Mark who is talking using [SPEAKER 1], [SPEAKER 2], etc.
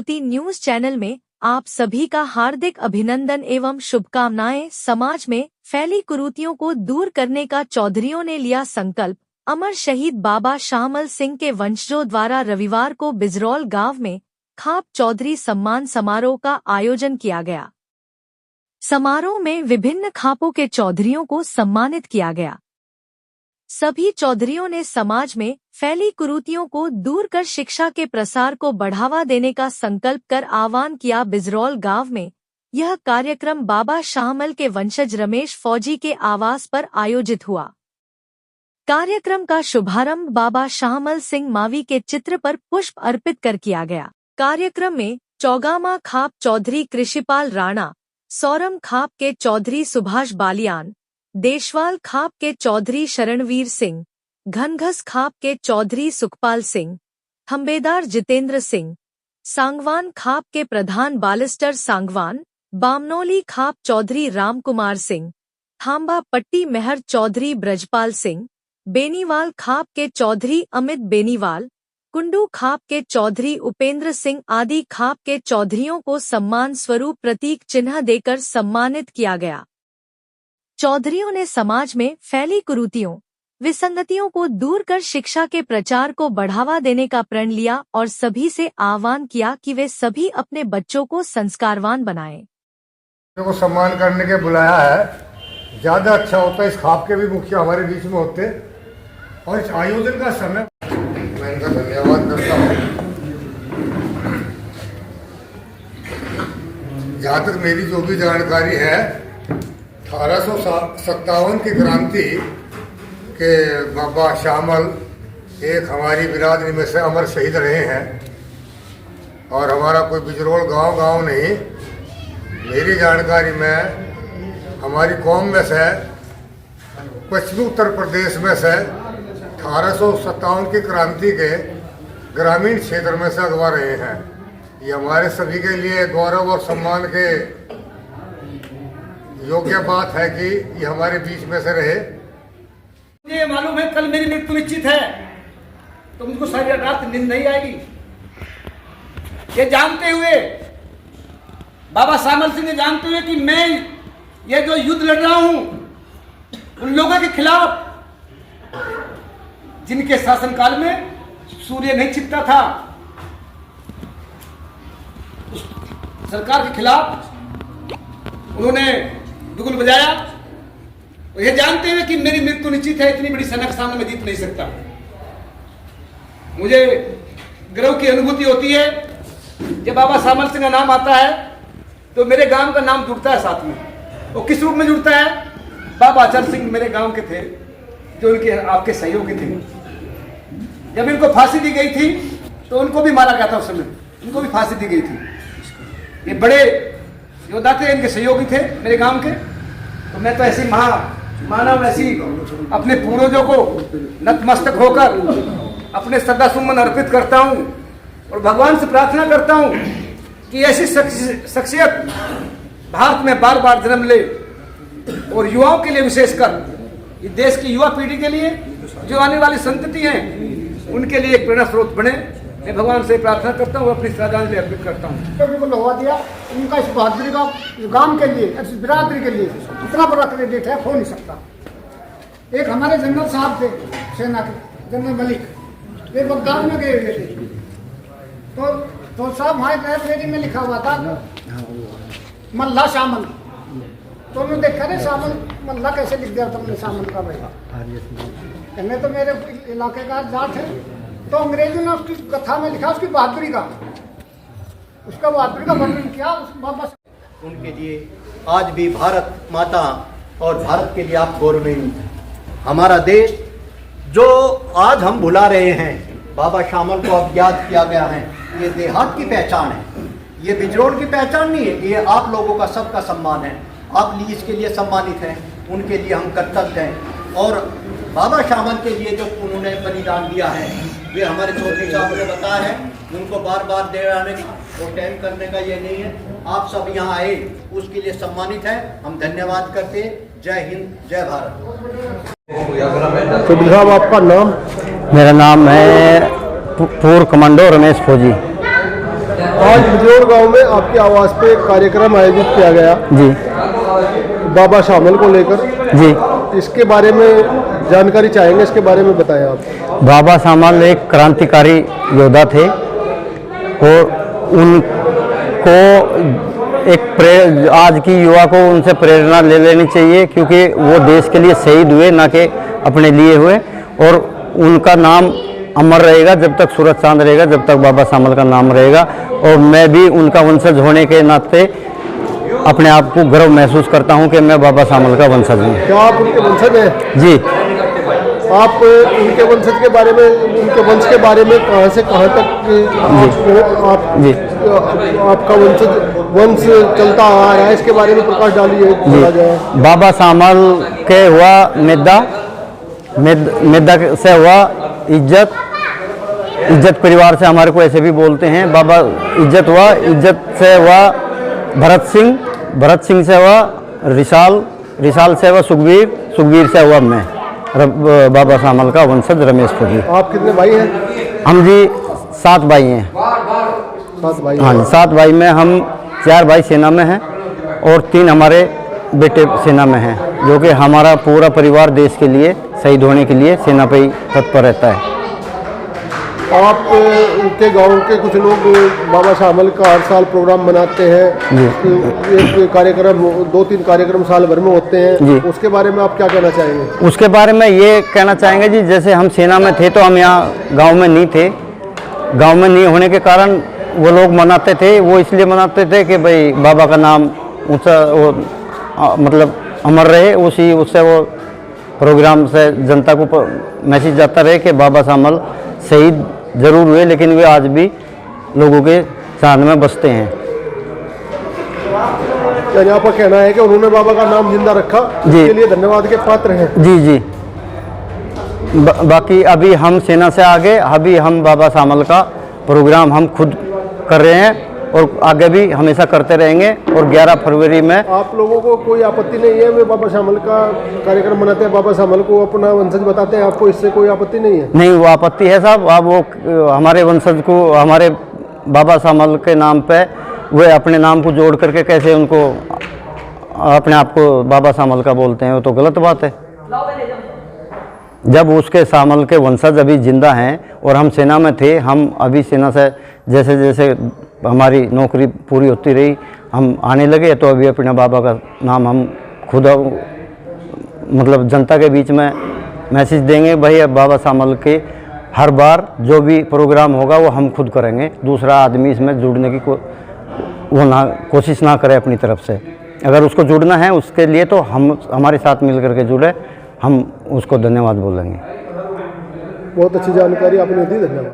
[SPEAKER 1] ज्योति news channel में आप सभी का हार्दिक अभिनंदन एवं शुभकामनाएं। समाज में फैली कुरीतियों को दूर करने का चौधरियों ने लिया संकल्प। अमर शहीद बाबा शामल सिंह के वंशजों द्वारा रविवार को बिजरौल गांव में खाप चौधरी सम्मान समारोह का आयोजन किया गया। समारोह में विभिन्न खापों के चौधरियों को सम्मानित किया गया। सभी चौधरियों ने समाज में फैली कुरीतियों को दूर कर शिक्षा के प्रसार को बढ़ावा देने का संकल्प कर आह्वान किया। बिजरौल गांव में यह कार्यक्रम बाबा शामल के वंशज रमेश फौजी के आवास पर आयोजित हुआ। कार्यक्रम का शुभारंभ बाबा शामल सिंह मावी के चित्र पर पुष्प अर्पित कर किया गया। कार्यक्रम में चौगामा खाप चौधरी कृषिपाल राणा, सौरम खाप के चौधरी सुभाष बालियान, देशवाल खाप के चौधरी शरणवीर सिंह, घनघस खाप के चौधरी सुखपाल सिंह, थंबेदार जितेंद्र सिंह, सांगवान खाप के प्रधान बालिस्टर सांगवान, बामनौली खाप चौधरी रामकुमार सिंह, थांबा पट्टी मेहर चौधरी ब्रजपाल सिंह, बेनीवाल खाप के चौधरी अमित बेनीवाल, कुंडू खाप के चौधरी उपेंद्र सिंह आदि खाप के चौधरियों को सम्मान स्वरूप प्रतीक चिन्ह देकर सम्मानित किया गया। चौधरियों ने समाज में फैली कुरीतियों, विसंगतियों को दूर कर शिक्षा के प्रचार को बढ़ावा देने का प्रण लिया और सभी से आह्वान किया कि वे सभी अपने बच्चों को संस्कारवान बनाएं।
[SPEAKER 2] को सम्मान करने के बुलाया है, ज्यादा अच्छा होता है इस खाप के भी मुखिया हमारे बीच में होते और इस आयोजन का समय मैं इनका धन्यवाद करता हूँ। जहाँ तक मेरी जो भी जानकारी है 1857 की क्रांति के बाबा शामल एक हमारी बिरादरी में से अमर शहीद रहे हैं और हमारा कोई बिजरौल गांव नहीं, मेरी जानकारी में हमारी कौम में से पश्चिमी उत्तर प्रदेश में से 1857 की क्रांति के ग्रामीण क्षेत्र में से अगवा रहे हैं। ये हमारे सभी के लिए गौरव और सम्मान के योग्य बात है कि ये हमारे बीच में से रहे।
[SPEAKER 3] मुझे मालूम है कल मेरी मृत्यु निश्चित है, तो मुझको सारी रात नींद नहीं आएगी। ये जानते हुए बाबा शामल सिंह ने जानते हुए कि मैं ये जो युद्ध लड़ रहा हूं उन लोगों के खिलाफ जिनके शासनकाल में सूर्य नहीं छिपता था, उस सरकार के खिलाफ उन्होंने बिगुल बजाया और यह जानते हुए कि मेरी मृत्यु निश्चित है, इतनी बड़ी सेना के सामने मैं जीत नहीं सकता। मुझे गर्व की अनुभूति होती है जब बाबा शामल सिंह का नाम आता है तो मेरे गांव का नाम जुड़ता है साथ में। वो किस रूप में जुड़ता है? बाबा अचल सिंह मेरे गांव के थे जो उनके आपके सहयोगी थे। जब इनको फांसी दी गई थी तो उनको भी मारा गया था, उस समय उनको भी फांसी दी गई थी। ये बड़े योद्धा थे, इनके सहयोगी थे मेरे गांव के। तो मैं तो ऐसी मानव ऐसी अपने पूर्वजों को नतमस्तक होकर अपने श्रद्धा सुमन अर्पित करता हूं और भगवान से प्रार्थना करता हूं कि ऐसी शख्सियत भारत में बार बार जन्म ले और युवाओं के लिए विशेषकर इस देश की युवा पीढ़ी के लिए जो आने वाली संतति है उनके लिए एक प्रेरणा स्रोत बने। मैं भगवान से प्रार्थना करता हूँ, अपनी श्रद्धांजलि अर्पित करता हूँ।
[SPEAKER 4] को लोहा दिया उनका इस बहादुरी का गांव के लिए, इस बिरादरी के लिए इतना बड़ा क्रेडिट है, हो नहीं सकता। एक हमारे जनरल साहब थे सेना के, जनरल मलिक, वे बगदाद में गए हुए थे। तो साहब हमारे डायरी में लिखा हुआ था मल्ला शामल, तो उन्होंने देखा रे शामल मल्ला कैसे लिख दिया तुमने शामल का भाई, मैं तो मेरे इलाके का जाट है। तो अंग्रेजों ने उसकी कथा में लिखा उसकी बहादुरी का, उसका बहादुरी का वर्णन किया उस बाबा।
[SPEAKER 5] उनके लिए आज भी भारत माता और भारत के लिए आप गौरवनीय हमारा देश जो आज हम भुला रहे हैं, बाबा शामल को अब याद किया गया है। ये देहात की पहचान है, ये बिजरौल की पहचान नहीं है, ये आप लोगों का सबका सम्मान है। आप इसके लिए सम्मानित हैं, उनके लिए हम कृतज्ञ हैं। और बाबा शामल के लिए जो उन्होंने बलिदान दिया है वे हमारे चौधरी साहब ने बताया है, उनको बार बार देने और टाइम करने का ये नहीं है। आप सब यहाँ आए उसके लिए सम्मानित है, हम धन्यवाद करते। जय हिंद, जय भारत।
[SPEAKER 6] तो साहब आपका नाम?
[SPEAKER 7] मेरा नाम है पूर्व कमांडो रमेश फौजी।
[SPEAKER 6] आज बिजोड़ गांव में आपके आवास पे एक कार्यक्रम आयोजित किया गया
[SPEAKER 7] जी
[SPEAKER 6] बाबा शामल को लेकर।
[SPEAKER 7] जी।
[SPEAKER 6] इसके बारे में जानकारी चाहेंगे, इसके बारे में बताएं आप।
[SPEAKER 7] बाबा शामल एक क्रांतिकारी योद्धा थे और उनको आज की युवा को उनसे प्रेरणा ले लेनी चाहिए, क्योंकि वो देश के लिए शहीद हुए, ना कि अपने लिए हुए। और उनका नाम अमर रहेगा जब तक सूरज चांद रहेगा, जब तक बाबा शामल का नाम रहेगा। और मैं भी उनका वंशज होने के नाते अपने आप को गर्व महसूस करता हूं कि मैं बाबा शामल का वंशज हूँ।
[SPEAKER 6] क्या आप उनके वंशज हैं?
[SPEAKER 7] जी।
[SPEAKER 6] आप उनके वंशज के बारे में, उनके वंश के बारे में कहाँ से कहाँ तक
[SPEAKER 7] जी
[SPEAKER 6] आपका वंश चलता आ रहा है, इसके बारे में प्रकाश डालिए।
[SPEAKER 7] बाबा शामल के हुआ मेदा से हुआ इज्जत परिवार से, हमारे को ऐसे भी बोलते हैं। बाबा इज्जत हुआ, इज्जत से हुआ भरत सिंह से हुआ रिसाल से हुआ सुखबीर से हुआ मैं, बाबा शामल का वंशज रमेश फुगी।
[SPEAKER 6] आप कितने भाई हैं?
[SPEAKER 7] हम जी 7 भाई हैं।
[SPEAKER 6] 7 भाई?
[SPEAKER 7] हाँ जी, 7 भाई में हम 4 भाई सेना में हैं और 3 हमारे बेटे सेना में हैं, जो कि हमारा पूरा परिवार देश के लिए शहीद होने के लिए सेना पे ही तत्पर रहता है।
[SPEAKER 6] आप के गांव के कुछ लोग बाबा शामल का हर साल प्रोग्राम मनाते हैं, एक कार्यक्रम 2-3 कार्यक्रम साल भर में होते हैं
[SPEAKER 7] जी।
[SPEAKER 6] उसके बारे में आप क्या कहना चाहेंगे?
[SPEAKER 7] उसके बारे में ये कहना चाहेंगे जी, जैसे हम सेना में थे तो हम यहाँ गांव में नहीं थे। गांव में नहीं होने के कारण वो लोग मनाते थे, वो इसलिए मनाते थे कि भाई बाबा का नाम ऊँचा मतलब अमर रहे, उससे वो प्रोग्राम से जनता को मैसेज जाता रहे कि बाबा शामल शहीद जरूर हुए, लेकिन वे आज भी लोगों के साथ में बसते हैं।
[SPEAKER 6] यानी आपका कहना है कि उन्होंने बाबा का नाम जिंदा रखा, इसके लिए धन्यवाद के पात्र हैं।
[SPEAKER 7] जी। बाकी अभी हम सेना से आगे अभी हम बाबा शामल का प्रोग्राम हम खुद कर रहे हैं और आगे भी हमेशा करते रहेंगे। और 11 फरवरी में
[SPEAKER 6] आप लोगों को कोई आपत्ति नहीं है, वे बाबा शामल का कार्यक्रम मनाते हैं, बाबा शामल को अपना वंशज बताते हैं, आपको इससे कोई आपत्ति नहीं है?
[SPEAKER 7] नहीं, वो आपत्ति है साहब। अब वो हमारे वंशज को हमारे बाबा शामल के नाम पे वे अपने नाम को जोड़ करके कैसे उनको अपने आप को बाबा शामल का बोलते हैं, वो तो गलत बात है। जब उसके शामल के वंशज अभी जिंदा हैं और हम सेना में थे, हम अभी सेना से जैसे जैसे हमारी नौकरी पूरी होती रही हम आने लगे, तो अभी अपने बाबा का नाम हम खुद मतलब जनता के बीच में मैसेज देंगे, भाई अब बाबा शामल के हर बार जो भी प्रोग्राम होगा वो हम खुद करेंगे, दूसरा आदमी इसमें जुड़ने की कोशिश ना करे अपनी तरफ से। अगर उसको जुड़ना है उसके लिए तो हम हमारे साथ मिल करके जुड़े, हम उसको धन्यवाद बोलेंगे।
[SPEAKER 6] बहुत अच्छी जानकारी आपने दी, धन्यवाद।